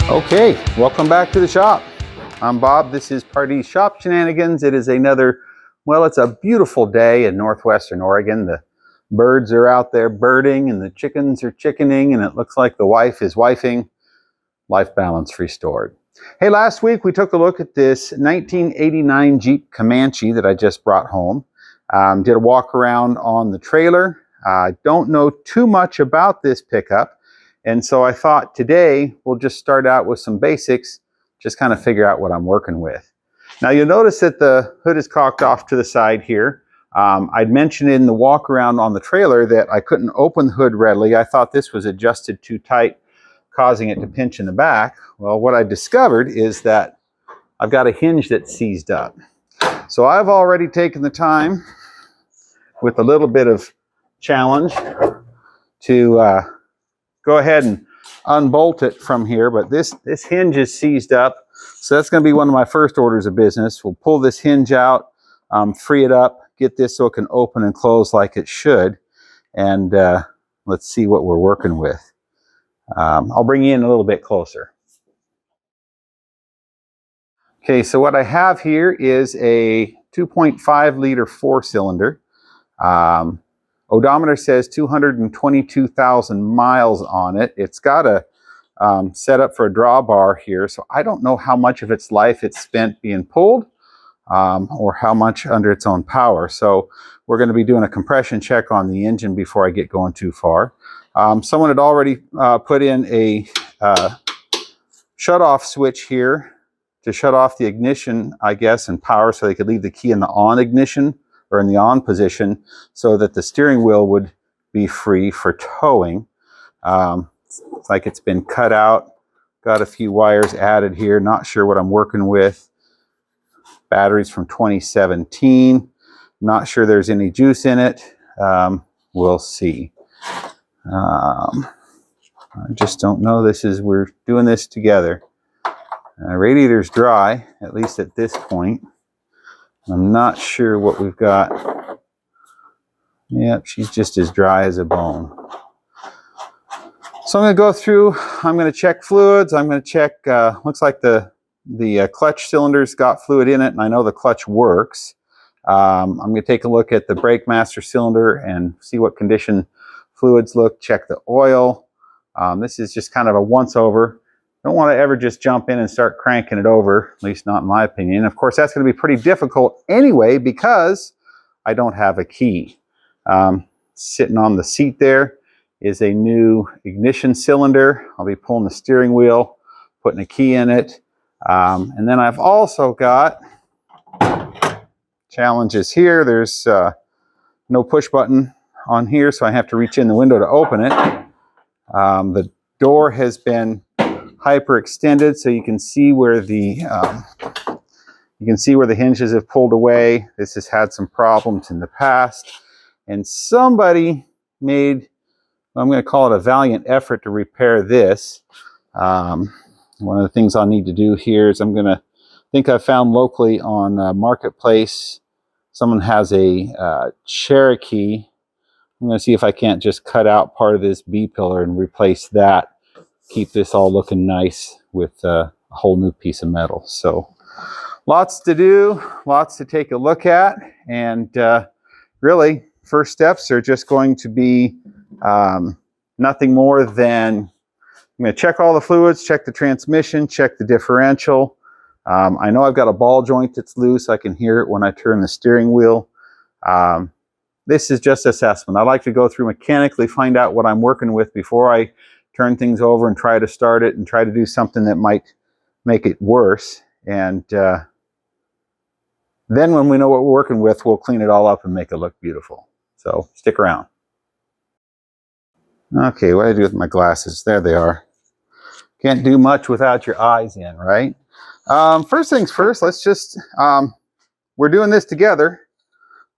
Okay, welcome back to the shop. I'm Bob. This is Party Shop Shenanigans. It is another, well, it's a beautiful day in northwestern Oregon. The birds are out there birding and the chickens are chickening, and it looks like the wife is wifing. Life balance restored. Hey, last week we took a look at this 1989 Jeep Comanche that I just brought home. Did a walk around on the trailer. I don't know too much about this pickup. And so I thought today we'll just start out with some basics, just kind of figure out what I'm working with. Now you'll notice that the hood is cocked off to the side here. I'd mentioned in the walk around on the trailer that I couldn't open the hood readily. I thought this was adjusted too tight, causing it to pinch in the back. Well, what I discovered is that I've got a hinge that's seized up. So I've already taken the time with a little bit of challenge to go ahead and unbolt it from here, but this hinge is seized up, so that's going to be one of my first orders of business. We'll pull this hinge out, free it up, get this so it can open and close like it should, and let's see what we're working with. I'll bring you in a little bit closer. Okay, so what I have here is a 2.5 liter 4-cylinder. Odometer says 222,000 miles on it. It's got a setup for a drawbar here, so I don't know how much of its life it's spent being pulled or how much under its own power. So we're going to be doing a compression check on the engine before I get going too far. Someone had already put in a shut-off switch here to shut off the ignition, I guess, and power, so they could leave the key in the on ignition or in the on position so that the steering wheel would be free for towing. It's like it's been cut out. Got a few wires added here. Not sure what I'm working with. Batteries from 2017. Not sure there's any juice in it. We'll see. I just don't know. We're doing this together. Radiator's dry, at least at this point. I'm not sure what we've got. Yep, she's just as dry as a bone. So I'm going to go through, I'm going to check fluids. I'm going to check, looks like the clutch cylinder's got fluid in it, and I know the clutch works. I'm going to take a look at the brake master cylinder and see what condition fluids look, check the oil. This is just kind of a once over. Don't want to ever just jump in and start cranking it over, at least not in my opinion. Of course, that's going to be pretty difficult anyway because I don't have a key. Sitting on the seat there is a new ignition cylinder. I'll be pulling the steering wheel, putting a key in it. And then I've also got challenges here. There's no push button on here, so I have to reach in the window to open it. The door has been hyperextended, so you can see where the hinges have pulled away. This has had some problems in the past, and somebody made, I'm going to call it a valiant effort to repair this. One of the things I'll need to do here is I think I found locally on Marketplace, someone has a Cherokee. I'm going to see if I can't just cut out part of this B-pillar and replace that. Keep this all looking nice with a whole new piece of metal. So lots to do, lots to take a look at, and really first steps are just going to be nothing more than I'm going to check all the fluids, check the transmission, check the differential. I know I've got a ball joint that's loose. I can hear it when I turn the steering wheel. This is just assessment. I like to go through mechanically, find out what I'm working with before I turn things over and try to start it and try to do something that might make it worse. And then when we know what we're working with, we'll clean it all up and make it look beautiful. So stick around. Okay, what do I do with my glasses? There they are. Can't do much without your eyes in, right? First things first, let's just, we're doing this together.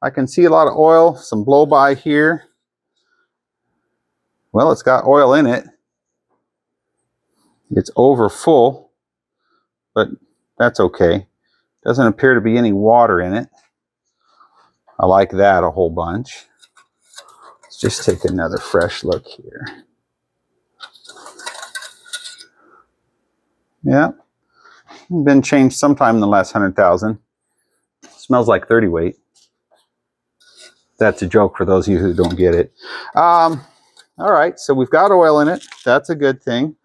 I can see a lot of oil, some blow by here. Well, it's got oil in it. It's over full, but that's okay. Doesn't appear to be any water in it. I like that a whole bunch. Let's just take another fresh look here. Yeah, been changed sometime in the last 100,000. Smells like 30 weight. That's a joke for those of you who don't get it. All right, so we've got oil in it. That's a good thing.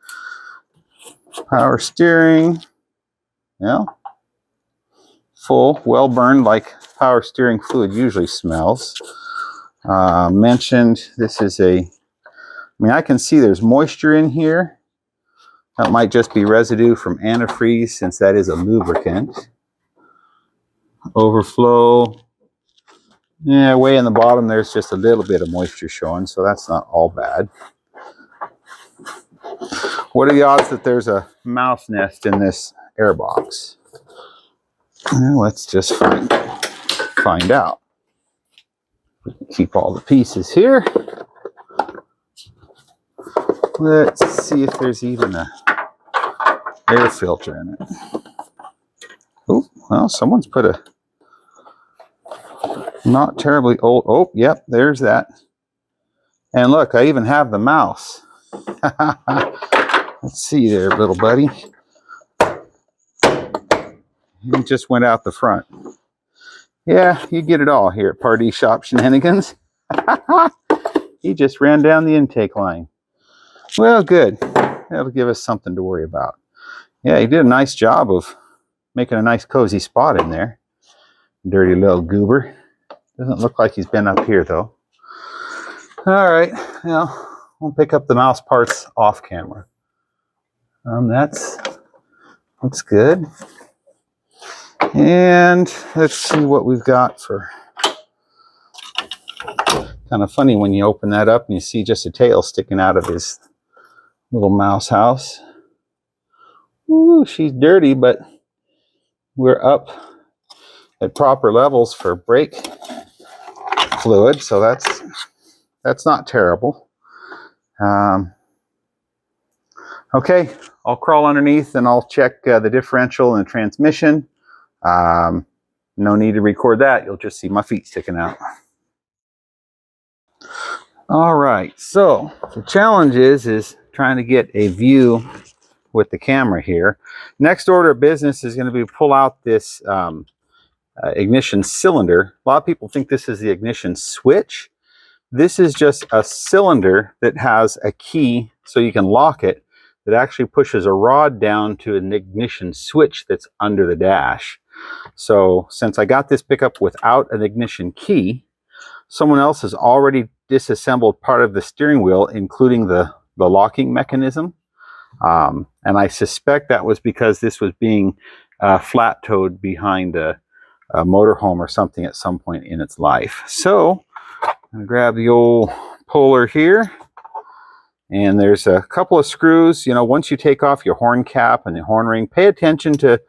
Power steering. Yeah. Full, well burned, like power steering fluid usually smells. Mentioned this is I mean, I can see there's moisture in here. That might just be residue from antifreeze, since that is a lubricant. Overflow. Yeah, way in the bottom there's just a little bit of moisture showing, so that's not all bad. What are the odds that there's a mouse nest in this air box? Well, let's just find out. Keep all the pieces here. Let's see if there's even a air filter in it. Oh, well, someone's put a not terribly old. Oh, yep, there's that. And look, I even have the mouse. Let's see there, little buddy. He just went out the front. Yeah, you get it all here at Party Shop Shenanigans. He just ran down the intake line. Well, good. That'll give us something to worry about. Yeah, he did a nice job of making a nice cozy spot in there. Dirty little goober. Doesn't look like he's been up here, though. All right, well, we'll pick up the mouse parts off camera. Looks good. And let's see what we've got for... Kind of funny when you open that up and you see just a tail sticking out of his little mouse house. Ooh, she's dirty, but we're up at proper levels for brake fluid, so that's not terrible. Okay, I'll crawl underneath and I'll check the differential and the transmission. No need to record that. You'll just see my feet sticking out. All right, so the challenge is trying to get a view with the camera here. Next order of business is going to be pull out this ignition cylinder. A lot of people think this is the ignition switch. This is just a cylinder that has a key so you can lock it, that actually pushes a rod down to an ignition switch that's under the dash. So since I got this pickup without an ignition key, someone else has already disassembled part of the steering wheel, including the locking mechanism. And I suspect that was because this was being flat-towed behind a motorhome or something at some point in its life. So I'm going to grab the old puller here. And there's a couple of screws. You know, once you take off your horn cap and the horn ring, pay attention to,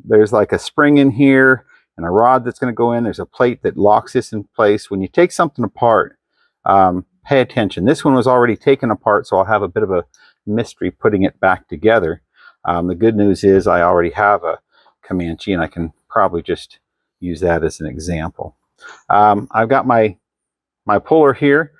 there's like a spring in here and a rod that's going to go in. There's a plate that locks this in place. When you take something apart, pay attention. This one was already taken apart, so I'll have a bit of a mystery putting it back together. The good news is I already have a Comanche, and I can probably just use that as an example. I've got my puller here.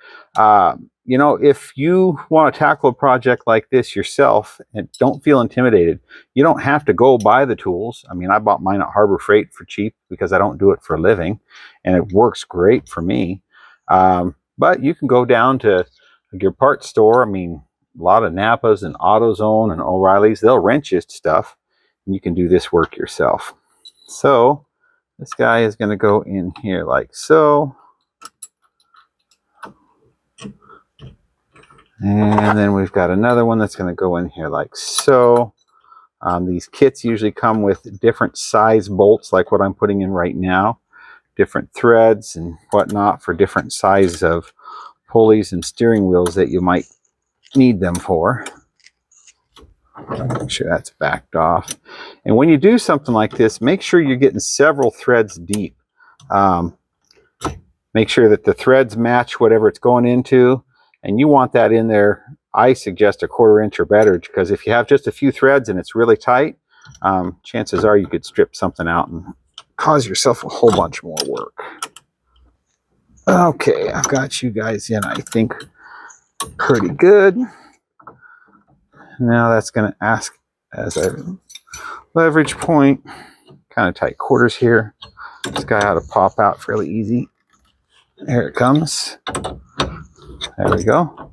You know, if you want to tackle a project like this yourself and don't feel intimidated, you don't have to go buy the tools. I mean, I bought mine at Harbor Freight for cheap because I don't do it for a living, and it works great for me. But you can go down to your parts store. I mean, a lot of Napas and AutoZone and O'Reilly's, they'll rent you stuff, and you can do this work yourself. So this guy is going to go in here like so. And then we've got another one that's going to go in here like so. These kits usually come with different size bolts, like what I'm putting in right now, different threads and whatnot for different sizes of pulleys and steering wheels that you might need them for. Make sure that's backed off. And when you do something like this, make sure you're getting several threads deep. Make sure that the threads match whatever it's going into. And you want that in there, I suggest 1/4 inch or better, because if you have just a few threads and it's really tight, chances are you could strip something out and cause yourself a whole bunch more work. Okay, I've got you guys in, I think, pretty good. Now that's going to as a leverage point. Kind of tight quarters here. This guy ought to pop out fairly easy. Here it comes. There we go.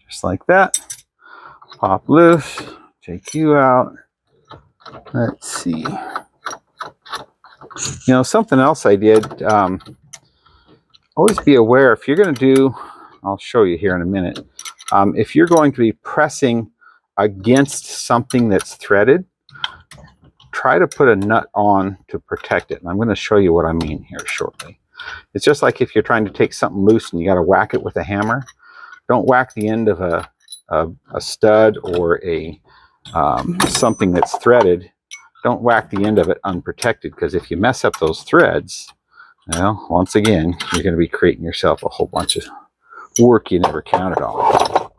Just like that. Pop loose. Take you out. Let's see. You know, something else I did. Always be aware if you're going to do, I'll show you here in a minute. If you're going to be pressing against something that's threaded, try to put a nut on to protect it. And I'm going to show you what I mean here shortly. It's just like if you're trying to take something loose and you got to whack it with a hammer. Don't whack the end of a stud or a something that's threaded. Don't whack the end of it unprotected, because if you mess up those threads, well, once again, you're going to be creating yourself a whole bunch of work you never counted on.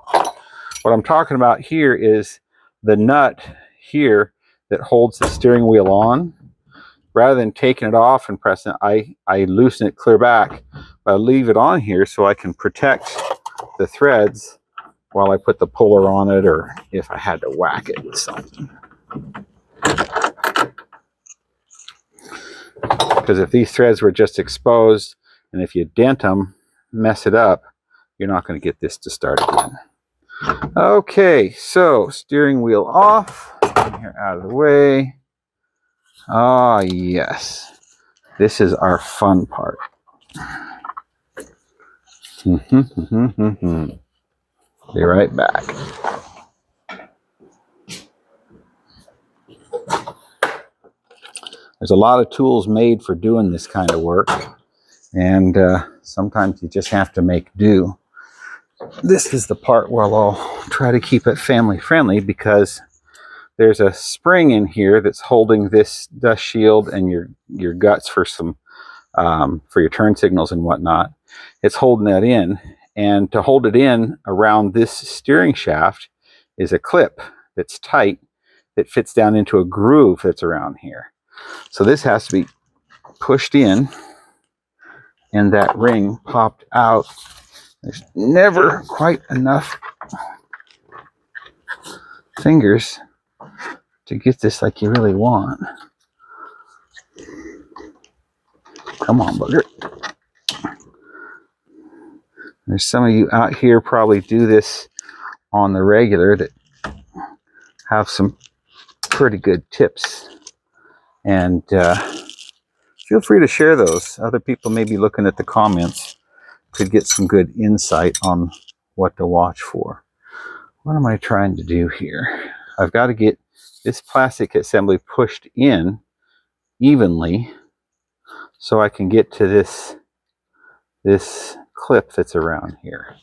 What I'm talking about here is the nut here that holds the steering wheel on. Rather than taking it off and pressing it, I loosen it clear back. But I leave it on here so I can protect the threads while I put the puller on it, or if I had to whack it with something. Because if these threads were just exposed, and if you dent them, mess it up, you're not going to get this to start again. Okay, so steering wheel off. Here, out of the way. Ah, yes. This is our fun part. Be right back. There's a lot of tools made for doing this kind of work, and sometimes you just have to make do. This is the part where I'll try to keep it family friendly, because there's a spring in here that's holding this dust shield and your guts for some for your turn signals and whatnot. It's holding that in, and to hold it in around this steering shaft is a clip that's tight that fits down into a groove that's around here. So this has to be pushed in, and that ring popped out. There's never quite enough fingers to get this like you really want. Come on, bugger. There's some of you out here probably do this on the regular that have some pretty good tips. And feel free to share those. Other people may be looking at the comments, could get some good insight on what to watch for. What am I trying to do here? I've got to get this plastic assembly pushed in evenly so I can get to this clip that's around here.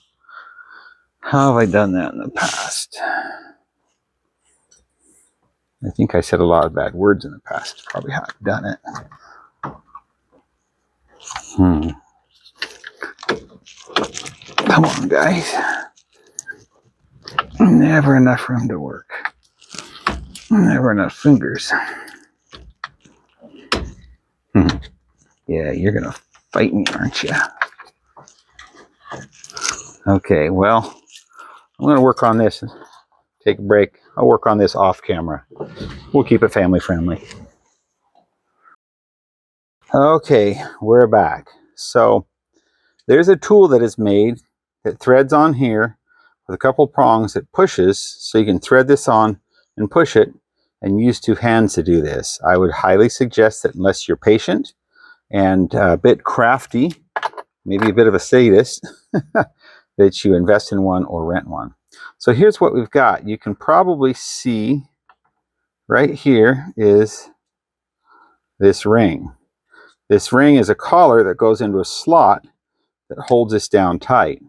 How have I done that in the past? I think I said a lot of bad words in the past. Probably how I've done it. Come on, guys. Never enough room to work. Never enough fingers. Yeah, you're gonna fight me, aren't you? Okay, well, I'm gonna work on this. Take a break. I'll work on this off camera. We'll keep it family friendly. Okay, we're back. So there's a tool that is made that threads on here with a couple prongs that pushes, so you can thread this on and push it and use two hands to do this. I would highly suggest that, unless you're patient and a bit crafty, maybe a bit of a sadist, that you invest in one or rent one. So here's what we've got. You can probably see right here is this ring. This ring is a collar that goes into a slot that holds this down tight.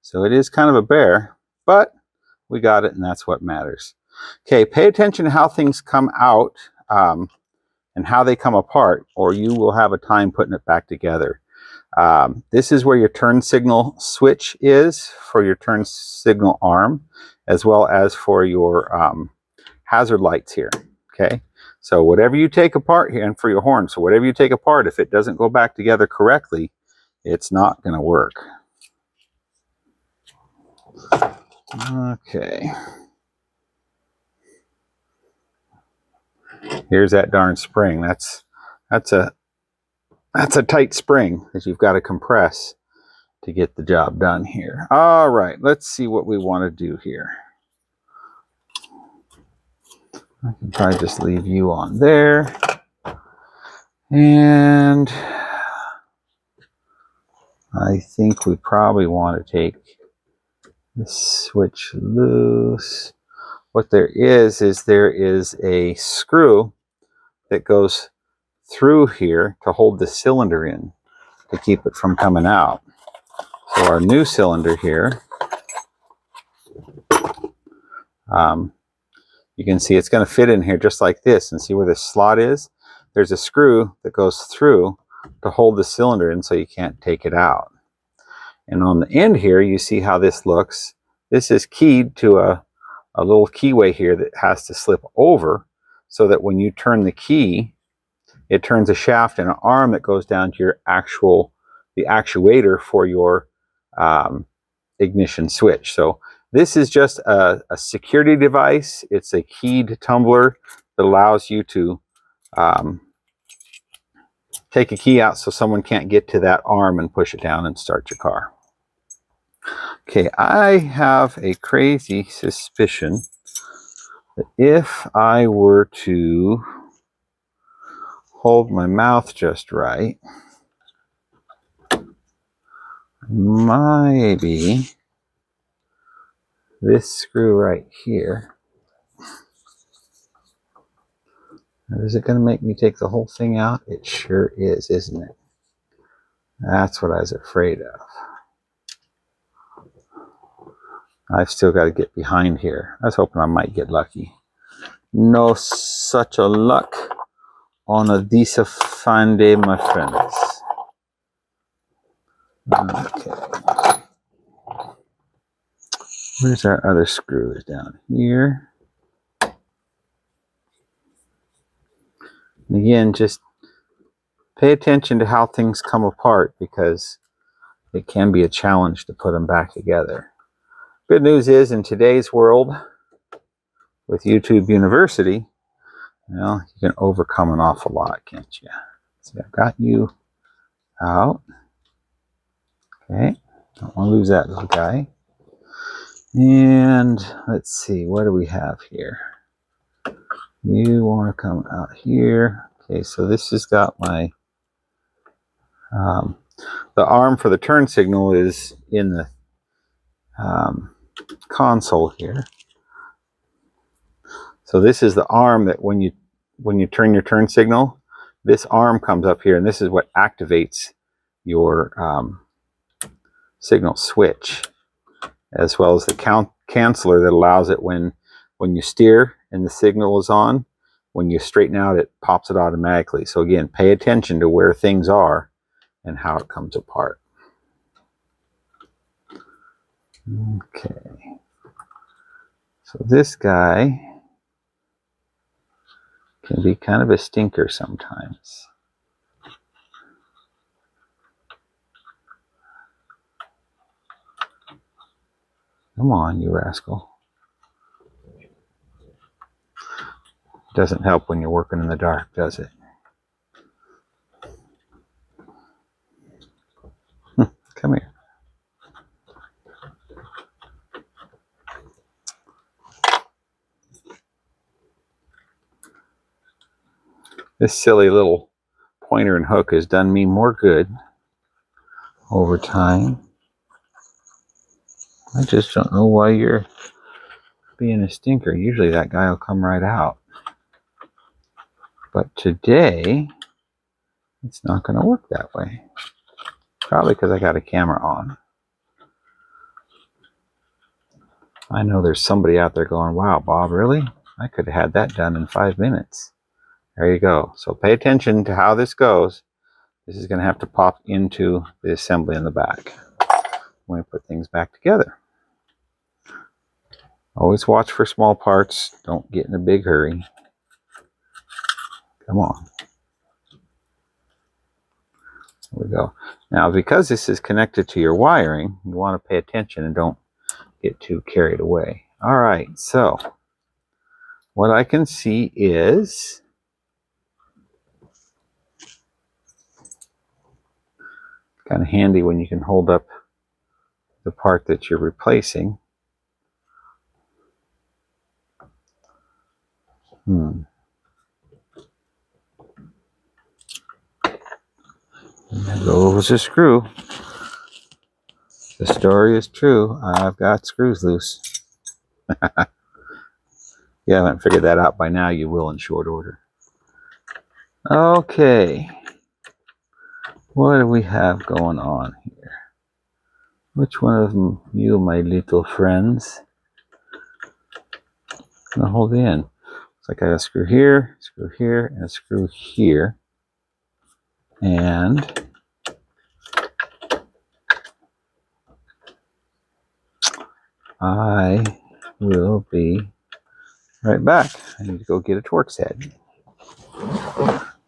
So it is kind of a bear, but we got it, and that's what matters. Okay, pay attention to how things come out and how they come apart, or you will have a time putting it back together. This is where your turn signal switch is for your turn signal arm, as well as for your hazard lights here. Okay, so whatever you take apart here, and for your horn, so whatever you take apart, if it doesn't go back together correctly, it's not going to work. Okay. Here's that darn spring. That's a tight spring that you've got to compress to get the job done here. All right, let's see what we want to do here. I can probably just leave you on there. And I think we probably want to take this switch loose. What there is there is a screw that goes through here to hold the cylinder in to keep it from coming out. So our new cylinder here, you can see it's going to fit in here just like this, and see where the slot is? There's a screw that goes through to hold the cylinder in so you can't take it out. And on the end here, you see how this looks. This is keyed to a little keyway here that has to slip over so that when you turn the key, it turns a shaft and an arm that goes down to your the actuator for your ignition switch. So this is just a security device. It's a keyed tumbler that allows you to take a key out so someone can't get to that arm and push it down and start your car. Okay, I have a crazy suspicion that if I were to hold my mouth just right, maybe this screw right here. Is it going to make me take the whole thing out? It sure is, isn't it? That's what I was afraid of. I've still got to get behind here. I was hoping I might get lucky. No such a luck on a this fine day, my friends. Okay. Where's our other screws? Down here. And again, just pay attention to how things come apart, because it can be a challenge to put them back together. Good news is, in today's world, with YouTube University, well, you can overcome an awful lot, can't you? So I've got you out. Okay, don't want to lose that little guy. And let's see, what do we have here? You want to come out here. Okay, so this has got my the arm for the turn signal is in the console here. So this is the arm that when you turn your turn signal, this arm comes up here, and this is what activates your signal switch, as well as the canceller that allows it when you steer and the signal is on. When you straighten out, it pops it automatically. So again, pay attention to where things are and how it comes apart. Okay. So this guy can be kind of a stinker sometimes. Come on, you rascal. Doesn't help when you're working in the dark, does it? Come here. This silly little pointer and hook has done me more good over time. I just don't know why you're being a stinker. Usually that guy will come right out. But today, it's not going to work that way. Probably because I got a camera on. I know there's somebody out there going, wow, Bob, really? I could have had that done in 5 minutes. There you go. So pay attention to how this goes. This is going to have to pop into the assembly in the back when we put things back together. Always watch for small parts. Don't get in a big hurry. Come on. There we go. Now, because this is connected to your wiring, you want to pay attention and don't get too carried away. All right, so what I can see is Kind of handy when you can hold up the part that you're replacing. There goes a screw. The story is true. I've got screws loose. If you haven't figured that out by now, you will in short order. Okay. What do we have going on here? Which one of you, my little friends? I'm gonna hold it in. Looks like I got a screw here, and a screw here. And I will be right back. I need to go get a Torx head.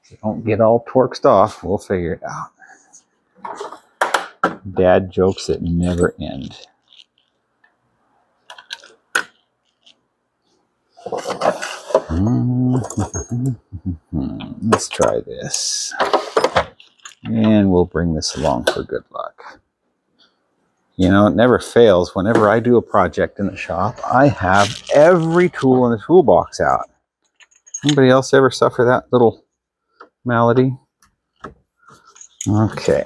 If you don't get all torqued off, we'll figure it out. Dad jokes that never end. Let's try this. And we'll bring this along for good luck. You know, it never fails. Whenever I do a project in the shop, I have every tool in the toolbox out. Anybody else ever suffer that little malady? Okay.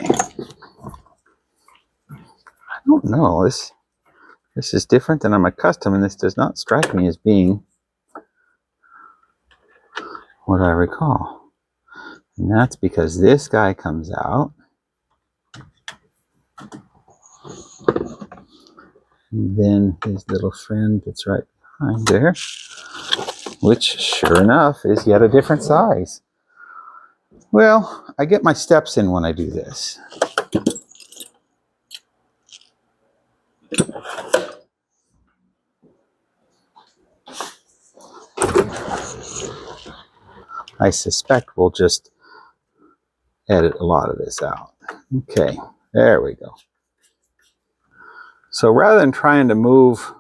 I don't know. This is different than I'm accustomed, and this does not strike me as being what I recall. And that's because this guy comes out. And then his little friend that's right behind there, which sure enough is yet a different size. Well, I get my steps in when I do this. I suspect we'll just edit a lot of this out. Okay, there we go. So rather than trying to move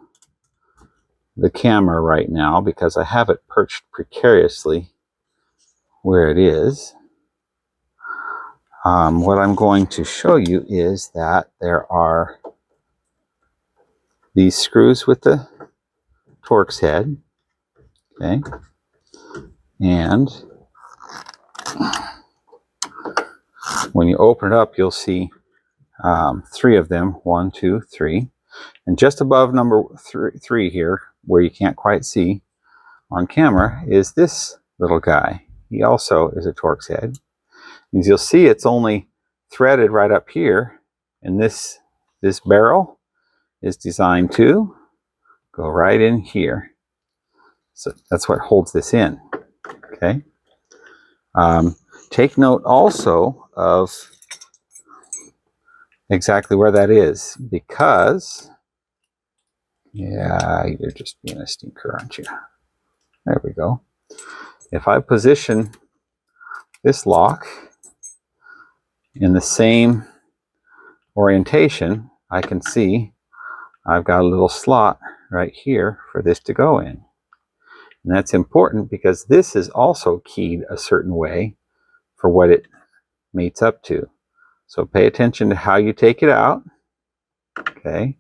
the camera right now, because I have it perched precariously where it is, what I'm going to show you is that there are these screws with the Torx head, okay, and when you open it up, you'll see 3 of them, 1, 2, 3, and just above number 3 here, where you can't quite see on camera, is this little guy. He also is a Torx head. As you'll see, it's only threaded right up here, and this barrel is designed to go right in here. So that's what holds this in, okay? Take note also of exactly where that is, because, yeah, you're just being a stinker, aren't you? There we go. If I position this lock in the same orientation, I can see I've got a little slot right here for this to go in. And that's important because this is also keyed a certain way for what it mates up to. So pay attention to how you take it out. Okay.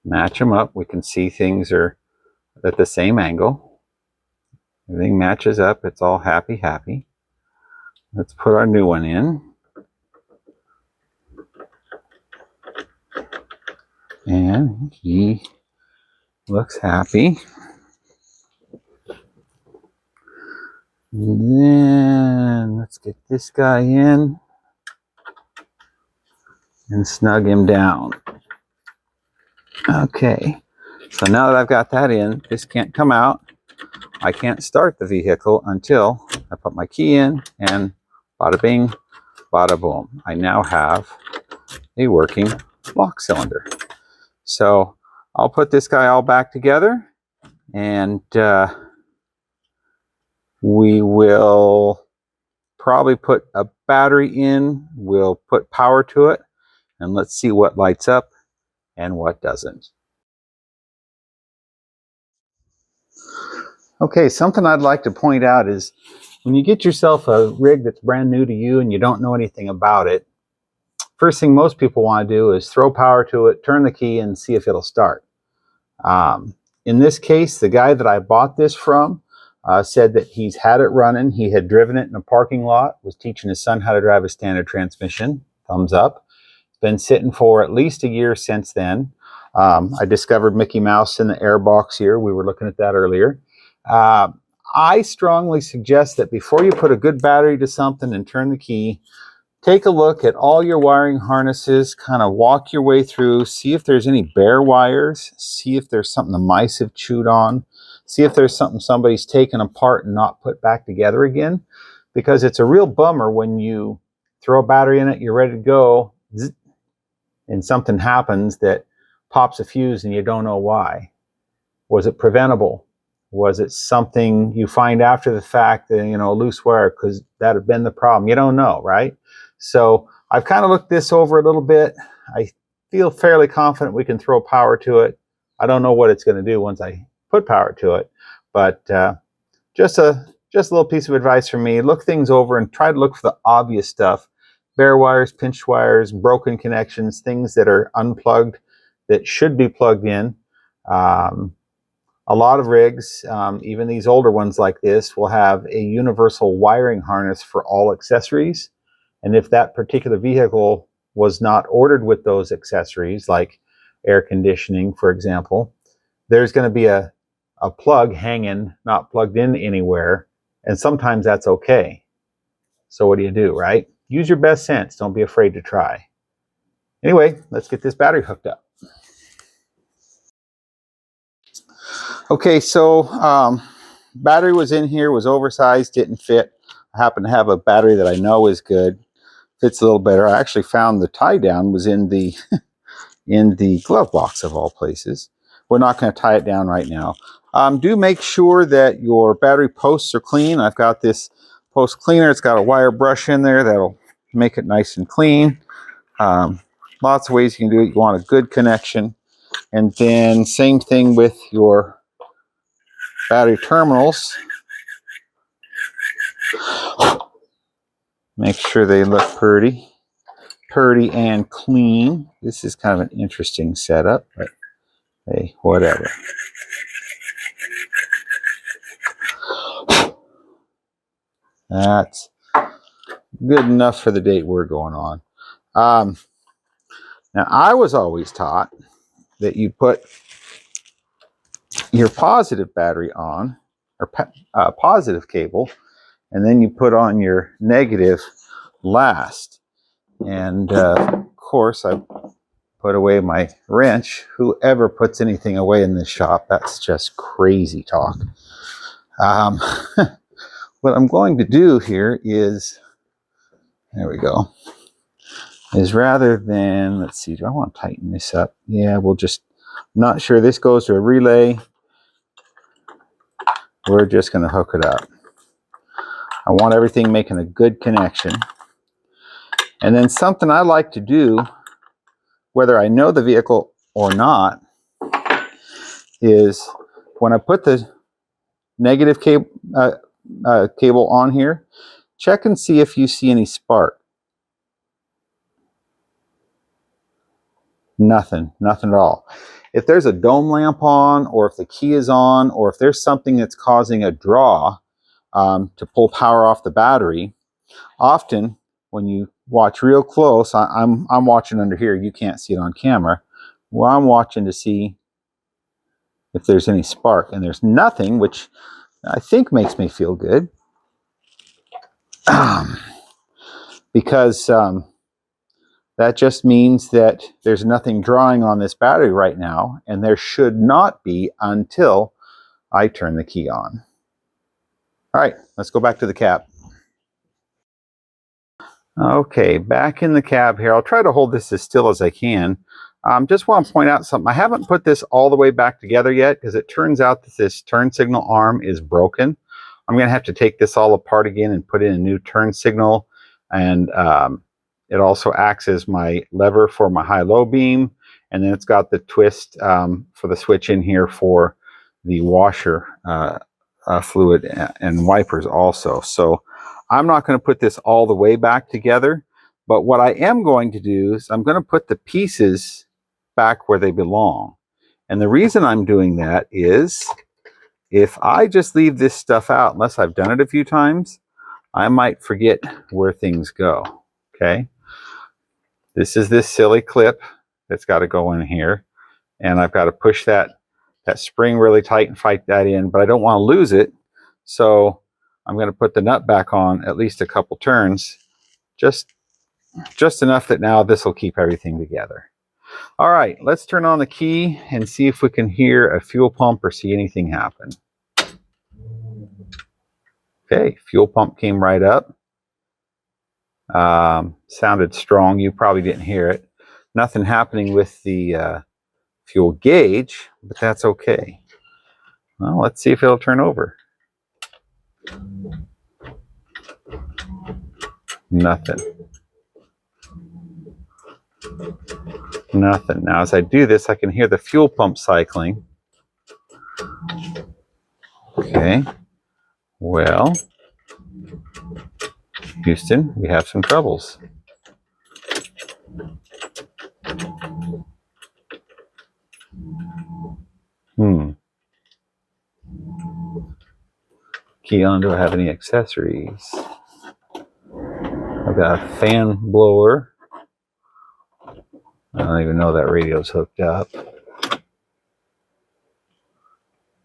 Match them up. We can see things are at the same angle. Everything matches up. It's all happy, happy. Let's put our new one in. And he looks happy. And then let's get this guy in and snug him down. Okay, so now that I've got that in, this can't come out. I can't start the vehicle until I put my key in, and bada bing, bada boom. I now have a working lock cylinder. So I'll put this guy all back together, and we will probably put a battery in. We'll put power to it, and let's see what lights up and what doesn't. Okay, something I'd like to point out is when you get yourself a rig that's brand new to you and you don't know anything about it, first thing most people want to do is throw power to it, turn the key, and see if it'll start. In this case, the guy that I bought this from said that he's had it running. He had driven it in a parking lot, was teaching his son how to drive a standard transmission. Thumbs up. It's been sitting for at least a year since then. I discovered Mickey Mouse in the air box here. We were looking at that earlier. I strongly suggest that before you put a good battery to something and turn the key, take a look at all your wiring harnesses, kind of walk your way through, see if there's any bare wires, see if there's something the mice have chewed on, see if there's something somebody's taken apart and not put back together again. Because it's a real bummer when you throw a battery in it, you're ready to go, and something happens that pops a fuse and you don't know why. Was it preventable? Was it something you find after the fact that, you know, a loose wire, because that had been the problem? You don't know, right? So I've kind of looked this over a little bit. I feel fairly confident we can throw power to it. I don't know what it's going to do once I put power to it, but just a little piece of advice from me. Look things over and try to look for the obvious stuff. Bare wires, pinched wires, broken connections, things that are unplugged that should be plugged in. A lot of rigs, even these older ones like this, will have a universal wiring harness for all accessories. And if that particular vehicle was not ordered with those accessories, like air conditioning, for example, there's going to be a plug hanging, not plugged in anywhere. And sometimes that's okay. So what do, right? Use your best sense. Don't be afraid to try. Anyway, let's get this battery hooked up. Okay, so battery was in here, was oversized, didn't fit. I happen to have a battery that I know is good, fits a little better. I actually found the tie down was in the in the glove box of all places. We're not going to tie it down right now. Do make sure that your battery posts are clean. I've got this post cleaner. It's got a wire brush in there that'll make it nice and clean. Lots of ways you can do it. You want a good connection. And then same thing with your battery terminals. Make sure they look pretty and clean. This is kind of an interesting setup, but hey, whatever. That's good enough for the date we're going on. Now, I was always taught that you put your positive battery on, or positive cable, and then you put on your negative last. And of course, I put away my wrench. Whoever puts anything away in this shop, that's just crazy talk. What I'm going to do here is, there we go, is rather than, let's see, do I want to tighten this up? Yeah, we'll just, I'm not sure. This goes to a relay. We're just going to hook it up. I want everything making a good connection. And then something I like to do, whether I know the vehicle or not, is when I put the negative cable on here, check and see if you see any spark. Nothing at all. If there's a dome lamp on, or if the key is on, or if there's something that's causing a draw to pull power off the battery, often when you watch real close, I'm watching under here, you can't see it on camera. Well, I'm watching to see if there's any spark, and there's nothing, which I think makes me feel good. Because that just means that there's nothing drawing on this battery right now, and there should not be until I turn the key on. All right, let's go back to the cab. Okay, back in the cab here. I'll try to hold this as still as I can. Just want to point out something. I haven't put this all the way back together yet, because it turns out that this turn signal arm is broken. I'm going to have to take this all apart again and put in a new turn signal. And it also acts as my lever for my high-low beam. And then it's got the twist for the switch in here for the washer fluid and wipers also. So I'm not going to put this all the way back together, But what I am going to do is I'm going to put the pieces back where they belong. And the reason I'm doing that is if I just leave this stuff out, unless I've done it a few times, I might forget where things go. Okay. This is this silly clip that's got to go in here. And I've got to push that spring really tight and fight that in, but I don't want to lose it. So I'm going to put the nut back on at least a couple turns, just enough that now this will keep everything together. All right, let's turn on the key and see if we can hear a fuel pump or see anything happen. Okay, fuel pump came right up. Sounded strong. You probably didn't hear it. Nothing happening with the fuel gauge, but that's okay. Well, let's see if it'll turn over. Nothing. Nothing. Now as I do this, I can hear the fuel pump cycling. Okay. Well, Houston, we have some troubles. Keon, do I have any accessories? I've got a fan blower. I don't even know that radio's hooked up.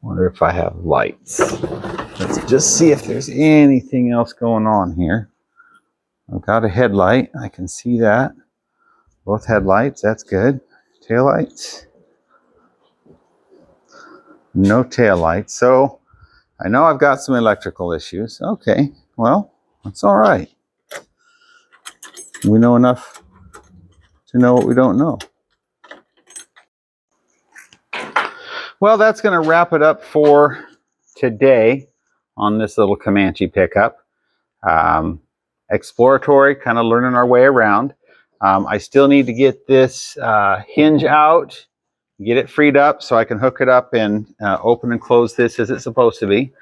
Wonder if I have lights. Let's just see if there's anything else going on here. I've got a headlight. I can see that. Both headlights. That's good. Taillights. No taillights. So I know I've got some electrical issues. Okay. Well, that's all right. We know enough to know what we don't know. Well, that's going to wrap it up for today on this little Comanche pickup. Exploratory, kind of learning our way around. I still need to get this hinge out, get it freed up so I can hook it up and open and close this as it's supposed to be.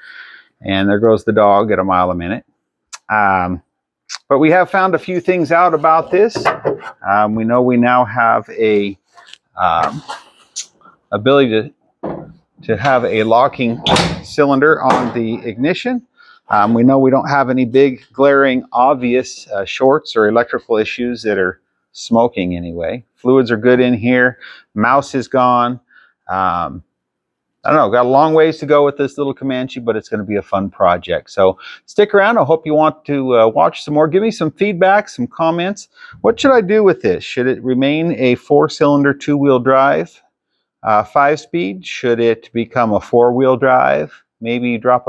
And there goes the dog at a mile a minute. But we have found a few things out about this. We know we now have a ability to have a locking cylinder on the ignition. We know we don't have any big glaring obvious shorts or electrical issues that are smoking anyway. Fluids are good in here. Mouse is gone. I don't know, got a long ways to go with this little Comanche, but it's going to be a fun project. So stick around. I hope you want to watch some more. Give me some feedback, some comments. What should I do with this? Should it remain a 4-cylinder, 2-wheel drive, 5-speed? Should it become a 4-wheel drive? Maybe drop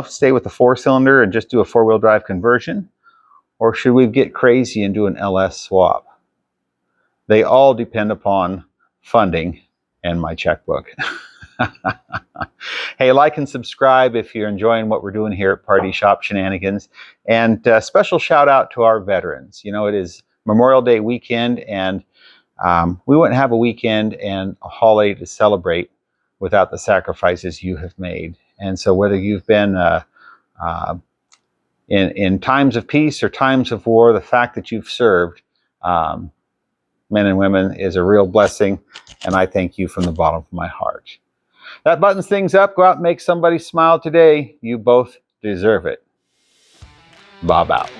stay with the 4-cylinder and just do a 4-wheel drive conversion? Or should we get crazy and do an LS swap? They all depend upon funding and my checkbook. Hey, like and subscribe if you're enjoying what we're doing here at Party Shop Shenanigans. And special shout out to our veterans. You know, it is Memorial Day weekend, and we wouldn't have a weekend and a holiday to celebrate without the sacrifices you have made. And so whether you've been in times of peace or times of war, the fact that you've served men and women is a real blessing, and I thank you from the bottom of my heart. That buttons things up. Go out and make somebody smile today. You both deserve it. Bob out.